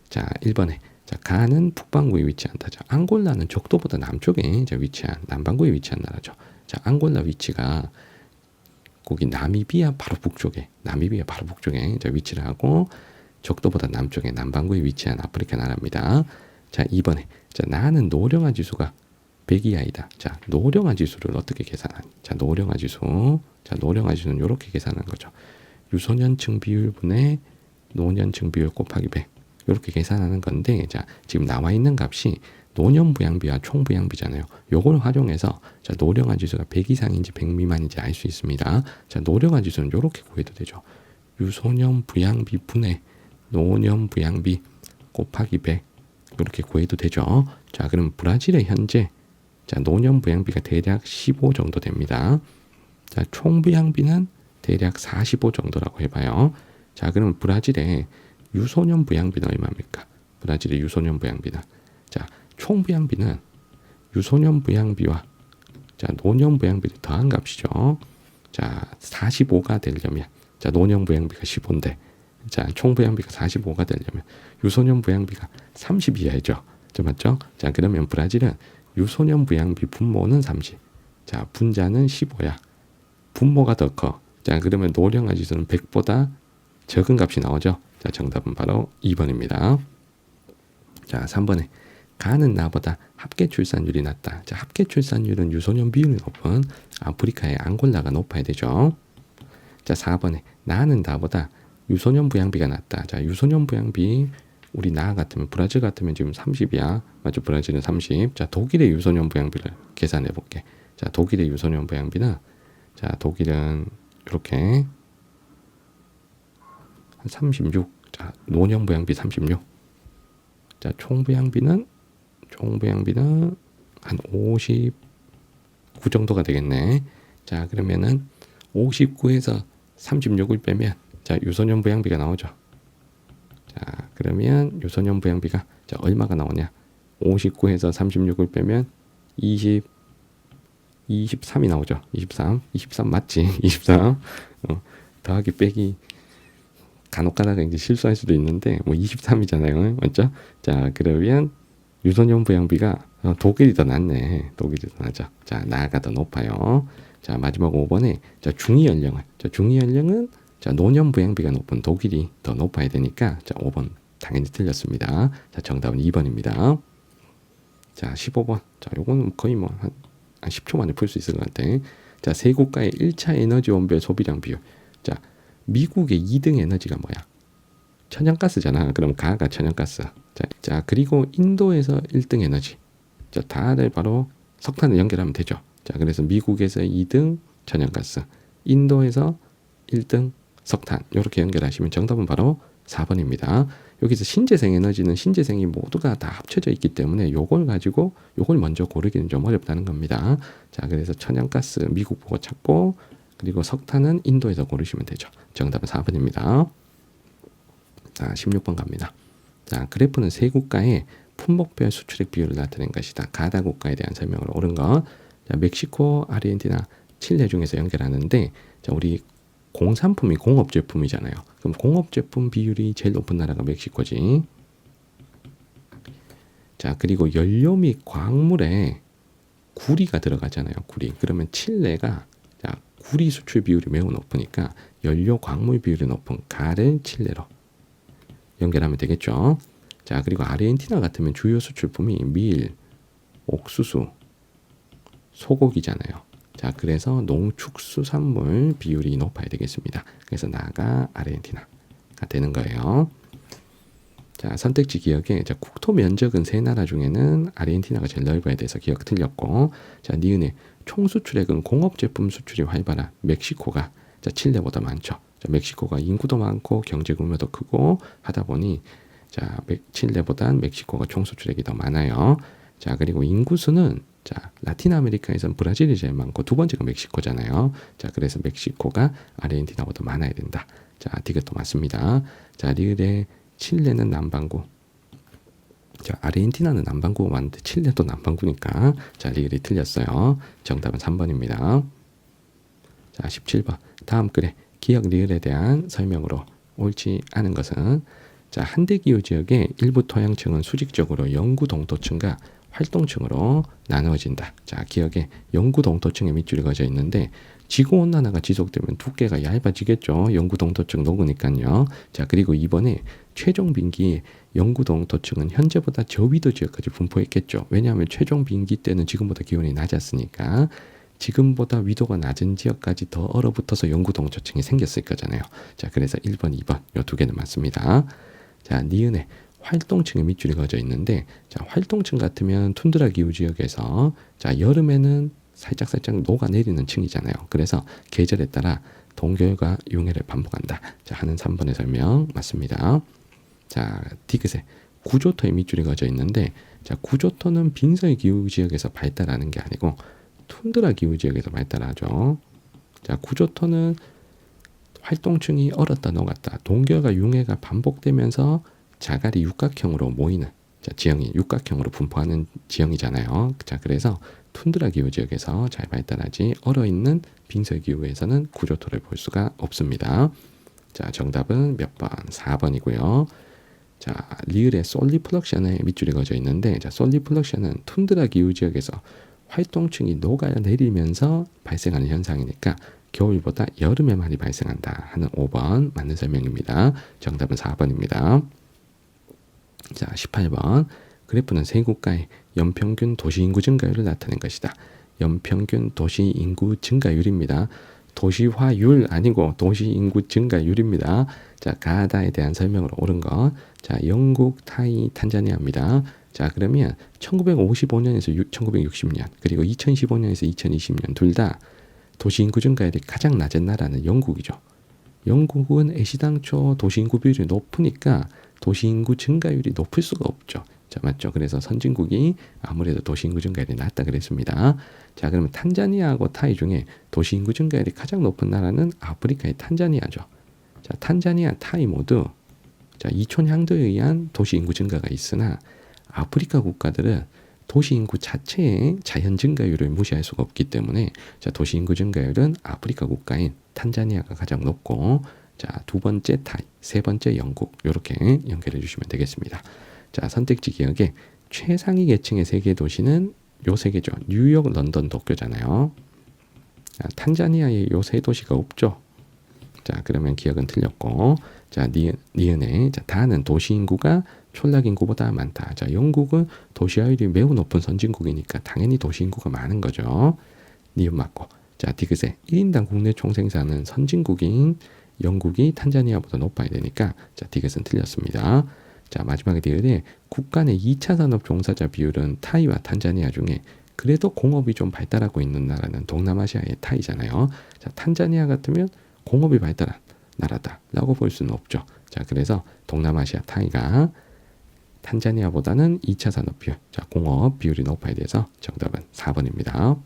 자, 1번에 자, 가는 북반구에 위치한다. 자, 앙골라는 적도보다 남쪽에 자, 위치한 남반구에 위치한 나라죠. 자, 앙골라 위치가 거기 나미비아 바로 북쪽에 자, 위치를 하고 적도보다 남쪽에 남반구에 위치한 아프리카 나라입니다. 자, 2번에 자, 나는 노령화 지수가 100 이하이다. 자, 노령화 지수를 어떻게 계산하니? 자, 노령화 지수. 자, 노령화 지수는 이렇게 계산하는 거죠. 유소년층 비율분의 노년층 비율 곱하기 100. 이렇게 계산하는 건데, 자, 지금 나와 있는 값이 노년부양비와 총부양비잖아요. 요걸 활용해서 자, 노령화 지수가 100 이상인지 100 미만인지 알 수 있습니다. 자, 노령화 지수는 이렇게 구해도 되죠. 유소년 부양비 분의 노년 부양비 곱하기 100. 이렇게 구해도 되죠. 자, 그럼 브라질의 현재 자, 노년 부양비가 대략 15 정도 됩니다. 자, 총 부양비는 대략 45 정도라고 해봐요. 자, 그럼 브라질의 유소년 부양비는 얼마입니까? 브라질의 유소년 부양비는 자, 총 부양비는 유소년 부양비와 자, 노년 부양비를 더한 값이죠. 자, 45가 되려면 자, 노년 부양비가 15인데 자, 총 부양비가 45가 되려면 유소년 부양비가 30 이하죠. 맞죠? 자, 그러면 브라질은 유소년 부양비 분모는 30. 자, 분자는 15야. 분모가 더 커. 자, 그러면 노령화 지수는 100보다 적은 값이 나오죠. 자, 정답은 바로 2번입니다. 자, 3번에 가는 나보다 합계 출산율이 낮다. 자, 합계 출산율은 유소년 비율이 높은 아프리카의 앙골라가 높아야 되죠. 자, 4번에 나는 나보다 유소년 부양비가 낮다. 자, 유소년 부양비 우리 나 같으면 브라질 같으면 지금 30이야. 맞죠? 브라질은 30. 자, 독일의 유소년 부양비를 계산해 볼게. 자, 독일의 유소년 부양비는 자, 독일은 이렇게 한 36. 자, 노년 부양비 36. 자, 총 부양비는 한 59 정도가 되겠네. 자, 그러면은 59에서 36을 빼면 자, 유소년 부양비가 나오죠. 자, 그러면 유소년 부양비가 자, 얼마가 나오냐? 59에서 36을 빼면 23이 나오죠. 23 맞지? 23 더하기 빼기 간혹 가다가 이제 실수할 수도 있는데 뭐 23이잖아요. 맞죠? 자, 그러면 유소년 부양비가 독일이 더 낫네. 독일이 더 낫죠. 자, 나가 더 높아요. 자, 마지막 5번에 자, 중위 연령은 자, 노년 부양비가 높은 독일이 더 높아야 되니까 자, 5번 당연히 틀렸습니다. 자, 정답은 2번입니다. 자, 15번. 자, 요거는 거의 뭐 한 10초 만에 풀 수 있을 것 같아. 자, 세 국가의 1차 에너지 원별 소비량 비율. 자, 미국의 2등 에너지가 뭐야? 천연가스잖아. 그럼 가가 천연가스. 자, 그리고 인도에서 1등 에너지. 자, 다들 바로 석탄을 연결하면 되죠. 자, 그래서 미국에서 2등 천연가스, 인도에서 1등 석탄. 이렇게 연결하시면 정답은 바로 4번입니다. 여기서 신재생 에너지는 신재생이 모두가 다 합쳐져 있기 때문에 요걸 가지고 요걸 먼저 고르기는 좀 어렵다는 겁니다. 자, 그래서 천연가스 미국 보고 찾고 그리고 석탄은 인도에서 고르시면 되죠. 정답은 4번입니다. 자, 16번 갑니다. 자, 그래프는 세 국가의 품목별 수출액 비율을 나타낸 것이다. 가다 국가에 대한 설명으로 옳은 것. 자, 멕시코, 아르헨티나, 칠레 중에서 연결하는데 자, 우리 공산품이 공업제품이잖아요. 그럼 공업제품 비율이 제일 높은 나라가 멕시코지. 자, 그리고 연료 및 광물에 구리가 들어가잖아요. 구리. 그러면 칠레가 자, 구리 수출 비율이 매우 높으니까 연료 광물 비율이 높은 가를 칠레로 연결하면 되겠죠. 자, 그리고 아르헨티나 같으면 주요 수출품이 밀, 옥수수, 소고기잖아요. 자, 그래서 농축수산물 비율이 높아야 되겠습니다. 그래서 나가 아르헨티나가 되는 거예요. 자, 선택지 기억에 자, 국토 면적은 세 나라 중에는 아르헨티나가 제일 넓어야 돼서 기억 틀렸고, 자, 니은의 총 수출액은 공업 제품 수출이 활발한 멕시코가 자, 칠레보다 많죠. 자, 멕시코가 인구도 많고 경제 규모도 크고 하다 보니 자, 칠레보단 멕시코가 총 수출액이 더 많아요. 자, 그리고 인구수는 자, 라틴 아메리카에서는 브라질이 제일 많고 두 번째가 멕시코잖아요. 자, 그래서 멕시코가 아르헨티나보다 많아야 된다. 자, 디귿도 맞습니다. 자, 리을의 칠레는 남반구. 자, 아르헨티나는 남반구가 많은데 칠레도 남반구니까 자, 리을이 틀렸어요. 정답은 3번입니다. 자, 17번. 다음 글에 기역 리을에 대한 설명으로 옳지 않은 것은 자, 한대기후 지역의 일부 토양층은 수직적으로 영구 동토층과 활동층으로 나누어진다. 자, 기억에 영구 동토층에 밑줄이 그어져 있는데 지구 온난화가 지속되면 두께가 얇아지겠죠. 영구 동토층 녹으니까요. 자, 그리고 이번에 최종 빙기의 영구 동토층은 현재보다 저위도 지역까지 분포했겠죠. 왜냐하면 최종 빙기 때는 지금보다 기온이 낮았으니까 지금보다 위도가 낮은 지역까지 더 얼어붙어서 영구 동토층이 생겼을 거잖아요. 자, 그래서 1번, 2번 이 두 개는 맞습니다. 자, 니은에 활동층에 밑줄이 그어져 있는데 자, 활동층 같으면 툰드라 기후 지역에서 자, 여름에는 살짝 녹아내리는 층이잖아요. 그래서 계절에 따라 동결과 융해를 반복한다. 자, 하는 3번의 설명 맞습니다. 자, 디귿에 구조토에 밑줄이 그어져 있는데 자, 구조토는 빙서의 기후 지역에서 발달하는 게 아니고 툰드라 기후 지역에서 발달하죠. 자, 구조토는 활동층이 얼었다 녹았다 동결과 융해가 반복되면서 자갈이 육각형으로 모이는 자, 지형이 육각형으로 분포하는 지형이잖아요. 자, 그래서 툰드라 기후 지역에서 잘 발달하지 얼어있는 빙서 기후에서는 구조토를 볼 수가 없습니다. 자, 정답은 몇 번? 4번이고요. 자, 리을의 솔리플럭션에 밑줄이 그어져 있는데 자, 솔리플럭션은 툰드라 기후 지역에서 활동층이 녹아내리면서 발생하는 현상이니까 겨울보다 여름에 많이 발생한다 하는 5번 맞는 설명입니다. 정답은 4번입니다. 자, 18번. 그래프는 세 국가의 연평균 도시인구 증가율을 나타낸 것이다. 연평균 도시인구 증가율입니다. 도시화율 아니고 도시인구 증가율입니다. 자, 가나다에 대한 설명으로 옳은 것. 자, 영국, 타이, 탄자니아입니다. 자, 그러면 1955년에서 1960년 그리고 2015년에서 2020년 둘 다 도시인구 증가율이 가장 낮은 나라는 영국이죠. 영국은 애시당초 도시인구 비율이 높으니까 도시인구 증가율이 높을 수가 없죠. 자, 맞죠? 그래서 선진국이 아무래도 도시인구 증가율이 낮다 그랬습니다. 자, 그러면 탄자니아하고 타이 중에 도시인구 증가율이 가장 높은 나라는 아프리카의 탄자니아죠. 자, 탄자니아, 타이 모두 자, 이촌 향도에 의한 도시인구 증가가 있으나 아프리카 국가들은 도시인구 자체의 자연 증가율을 무시할 수가 없기 때문에 자, 도시인구 증가율은 아프리카 국가인 탄자니아가 가장 높고 자, 두 번째 타이, 세 번째 영국 이렇게 연결해 주시면 되겠습니다. 자, 선택지 기억에 최상위 계층의 세계 도시는 요 세 개죠. 뉴욕, 런던, 도쿄잖아요. 자, 탄자니아에 요 세 도시가 없죠. 자, 그러면 기억은 틀렸고 자, 니은의 자, 다는 도시인구가 촌락인구보다 많다. 자, 영국은 도시화율이 매우 높은 선진국이니까 당연히 도시인구가 많은 거죠. 니은 맞고. 자, 디귿의 1인당 국내 총생산은 선진국인 영국이 탄자니아보다 높아야 되니까 자, 디귿은 틀렸습니다. 자, 마지막에 디귿에 국가 내 2차 산업 종사자 비율은 타이와 탄자니아 중에 그래도 공업이 좀 발달하고 있는 나라는 동남아시아의 타이잖아요. 자, 탄자니아 같으면 공업이 발달한 나라다라고 볼 수는 없죠. 자, 그래서 동남아시아 타이가 탄자니아보다는 2차 산업 비율, 자, 공업 비율이 높아야 돼서 정답은 4번입니다.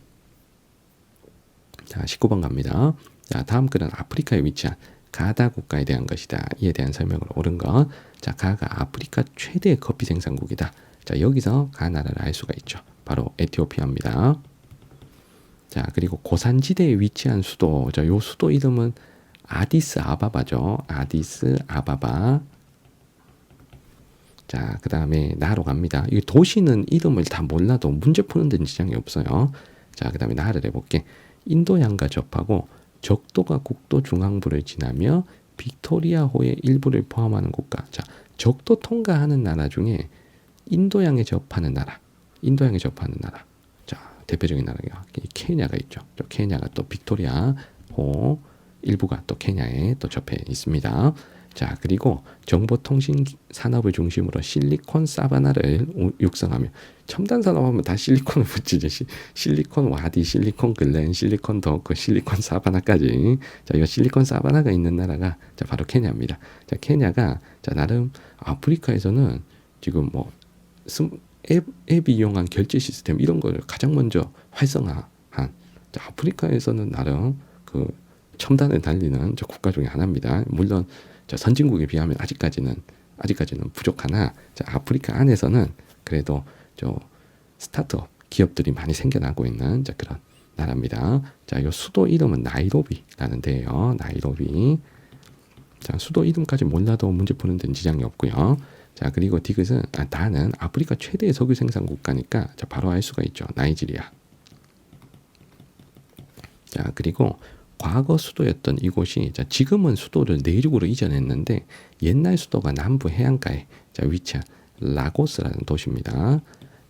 자, 19번 갑니다. 자, 다음 글은 아프리카에 위치한 가다 국가에 대한 것이다. 이에 대한 설명으로 옳은 것. 자, 가가 아프리카 최대 커피 생산국이다. 자, 여기서 가 나라를 알 수가 있죠. 바로 에티오피아입니다. 자, 그리고 고산지대에 위치한 수도. 자, 요 수도 이름은 아디스 아바바죠. 아디스 아바바. 자, 그 다음에 나로 갑니다. 이 도시는 이름을 다 몰라도 문제 푸는 데는 지장이 없어요. 자, 그 다음에 나를 해볼게. 인도양과 접하고 적도가 국도 중앙부를 지나며 빅토리아호의 일부를 포함하는 국가. 자, 적도 통과하는 나라 중에 인도양에 접하는 나라. 인도양에 접하는 나라. 자, 대표적인 나라가 케냐가 있죠. 케냐가 또 빅토리아호 일부가 또 케냐에 또 접해 있습니다. 자, 그리고 정보통신 산업을 중심으로 실리콘 사바나를 육성하며 첨단 산업하면 다 실리콘을 붙이지. 실리콘 와디, 실리콘 글렌, 실리콘 더크, 실리콘 사바나까지. 자, 이 실리콘 사바나가 있는 나라가 자, 바로 케냐입니다. 자, 케냐가 자, 나름 아프리카에서는 지금 뭐 앱 이용한 결제 시스템 이런 걸 가장 먼저 활성화한 자, 아프리카에서는 나름 그 첨단을 달리는 저 국가 중에 하나입니다. 물론 자, 선진국에 비하면 아직까지는 부족하나 자, 아프리카 안에서는 그래도 저 스타트업 기업들이 많이 생겨나고 있는 자, 그런 나라입니다. 자, 이 수도 이름은 나이로비라는 데예요. 나이로비. 자, 수도 이름까지 몰라도 문제 푸는 데는 지장이 없고요. 자, 그리고 디귿은 다는 아프리카 최대의 석유 생산 국가니까 자, 바로 알 수가 있죠. 나이지리아. 자, 그리고 과거 수도였던 이곳이 자, 지금은 수도를 내륙으로 이전했는데 옛날 수도가 남부 해안가에 자, 위치한 라고스라는 도시입니다.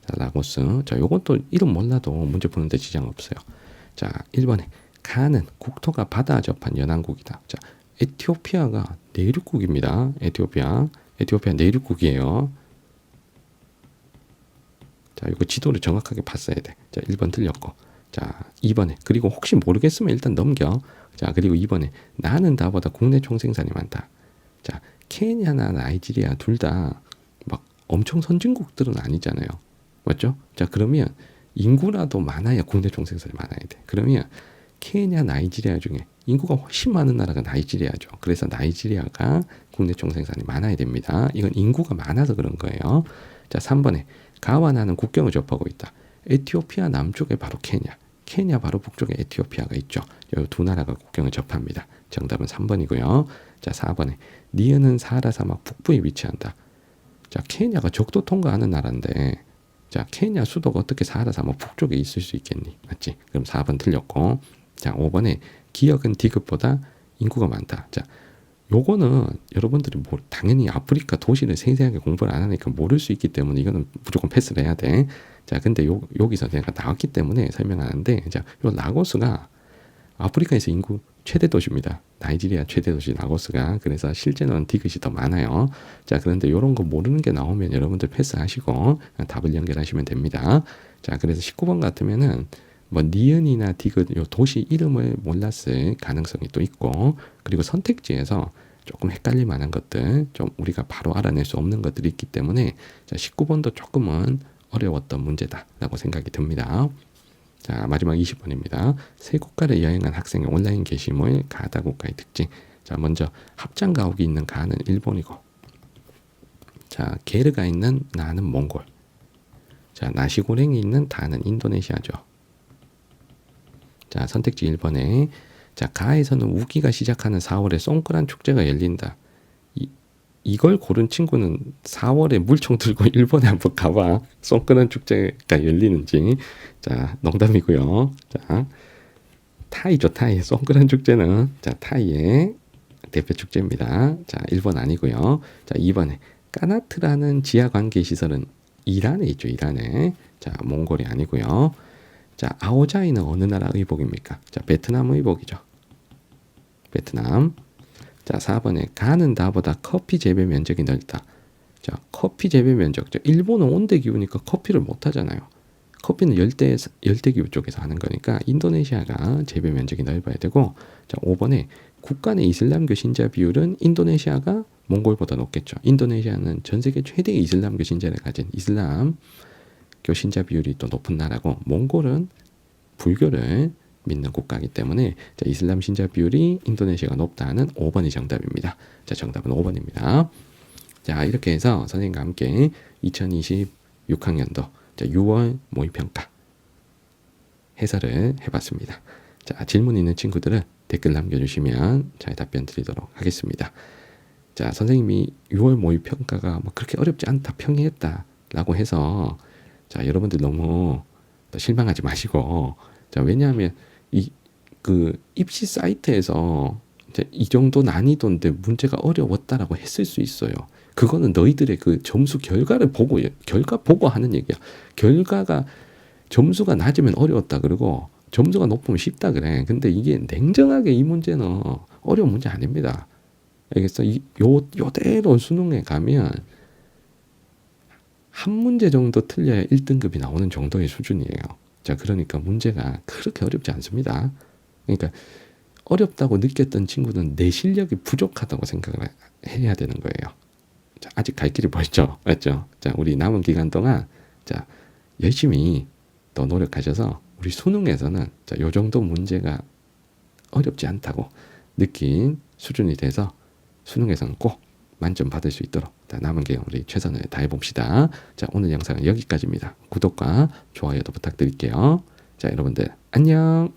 자, 라고스. 자, 요것도 이름 몰라도 문제 푸는데 지장 없어요. 자, 1번에 가는 국토가 바다 접한 연안국이다. 자, 에티오피아가 내륙국입니다. 에티오피아 내륙국이에요. 자, 이거 지도를 정확하게 봤어야 돼. 자, 1번 틀렸고. 자, 2번에 그리고 혹시 모르겠으면 일단 넘겨. 자, 그리고 2번에 나는 다보다 국내 총생산이 많다. 자, 케냐나 나이지리아 둘 다 막 엄청 선진국들은 아니잖아요. 맞죠? 자, 그러면 인구라도 많아야 국내 총생산이 많아야 돼. 그러면 케냐, 나이지리아 중에 인구가 훨씬 많은 나라가 나이지리아죠. 그래서 나이지리아가 국내 총생산이 많아야 됩니다. 이건 인구가 많아서 그런 거예요. 자, 3번에 가와 나는 국경을 접하고 있다. 에티오피아 남쪽에 바로 케냐 바로 북쪽에 에티오피아가 있죠. 이 두 나라가 국경을 접합니다. 정답은 3번이고요. 자, 4번에 니은은 사하라 사막 북부에 위치한다. 자, 케냐가 적도 통과하는 나라인데 자, 케냐 수도가 어떻게 사하라 사막 북쪽에 있을 수 있겠니? 맞지? 그럼 4번 틀렸고. 자, 5번에 기역은 디귿보다 인구가 많다. 자, 요거는 여러분들이 당연히 아프리카 도시를 세세하게 공부를 안 하니까 모를 수 있기 때문에 이거는 무조건 패스를 해야 돼. 자, 근데 여기서 내가 나왔기 때문에 설명하는데, 자, 요 라고스가 아프리카에서 인구 최대 도시입니다. 나이지리아 최대 도시 라고스가. 그래서 실제로는 디귿이 더 많아요. 자, 그런데 이런 거 모르는 게 나오면 여러분들 패스하시고 답을 연결하시면 됩니다. 자, 그래서 19번 같으면은 뭐 니은이나 디귿 요 도시 이름을 몰랐을 가능성이 또 있고, 그리고 선택지에서 조금 헷갈릴 만한 것들, 좀 우리가 바로 알아낼 수 없는 것들이 있기 때문에, 자, 19번도 조금은 어려웠던 문제다라고 생각이 듭니다. 자, 마지막 20번입니다. 세 국가를 여행한 학생의 온라인 게시물 가다 국가의 특징. 자, 먼저 합장 가옥이 있는 가는 일본이고, 자, 게르가 있는 나는 몽골. 자, 나시고랭이 있는 다는 인도네시아죠. 자, 선택지 1번에, 자, 가에서는 우기가 시작하는 4월에 송크란 축제가 열린다. 이걸 고른 친구는 4월에 물총 들고 일본에 한번 가봐. 송크란 축제가 열리는지. 자, 농담이고요. 자, 타이죠, 타이. 송크란 축제는, 자, 타이의 대표 축제입니다. 자, 1번 아니고요. 자, 2번에 까나트라는 지하 관계 시설은 이란에 있죠, 이란에. 자, 몽골이 아니고요. 자, 아오자이는 어느 나라 의복입니까? 자, 베트남 의복이죠. 베트남. 자, 4번에 가는 다보다 커피 재배 면적이 넓다. 자, 커피 재배 면적. 자, 일본은 온대 기후니까 커피를 못 하잖아요. 커피는 열대 기후 쪽에서 하는 거니까 인도네시아가 재배 면적이 넓어야 되고, 자, 5번에 국가 내 이슬람교 신자 비율은 인도네시아가 몽골보다 높겠죠. 인도네시아는 전 세계 최대의 이슬람교 신자를 가진 이슬람교 신자 비율이 또 높은 나라고, 몽골은 불교를 믿는 국가이기 때문에, 자, 이슬람 신자 비율이 인도네시아가 높다는 5번이 정답입니다. 자, 정답은 5번입니다. 자, 이렇게 해서 선생님과 함께 2026학년도 6월 모의평가 해설을 해봤습니다. 자, 질문 있는 친구들은 댓글 남겨주시면 잘 답변 드리도록 하겠습니다. 자, 선생님이 6월 모의평가가 뭐 그렇게 어렵지 않다, 평이했다라고 해서, 자, 여러분들 너무 실망하지 마시고, 자, 왜냐하면 그 입시 사이트에서 이제 이 정도 난이도인데 문제가 어려웠다라고 했을 수 있어요. 그거는 너희들의 그 점수 결과를 보고, 결과 보고 하는 얘기야. 결과가 점수가 낮으면 어려웠다 그러고 점수가 높으면 쉽다 그래. 근데 이게 냉정하게 이 문제는 어려운 문제 아닙니다. 알겠어? 요대로 수능에 가면 한 문제 정도 틀려야 1등급이 나오는 정도의 수준이에요. 자, 그러니까 문제가 그렇게 어렵지 않습니다. 그러니까 어렵다고 느꼈던 친구는 내 실력이 부족하다고 생각을 해야 되는 거예요. 자, 아직 갈 길이 멀죠. 맞죠? 자, 우리 남은 기간 동안, 자, 열심히 더 노력하셔서 우리 수능에서는, 자, 요 정도 문제가 어렵지 않다고 느낀 수준이 돼서 수능에서는 꼭 만점 받을 수 있도록, 자, 남은 기간 우리 최선을 다해 봅시다. 자, 오늘 영상은 여기까지입니다. 구독과 좋아요도 부탁드릴게요. 자, 여러분들 안녕.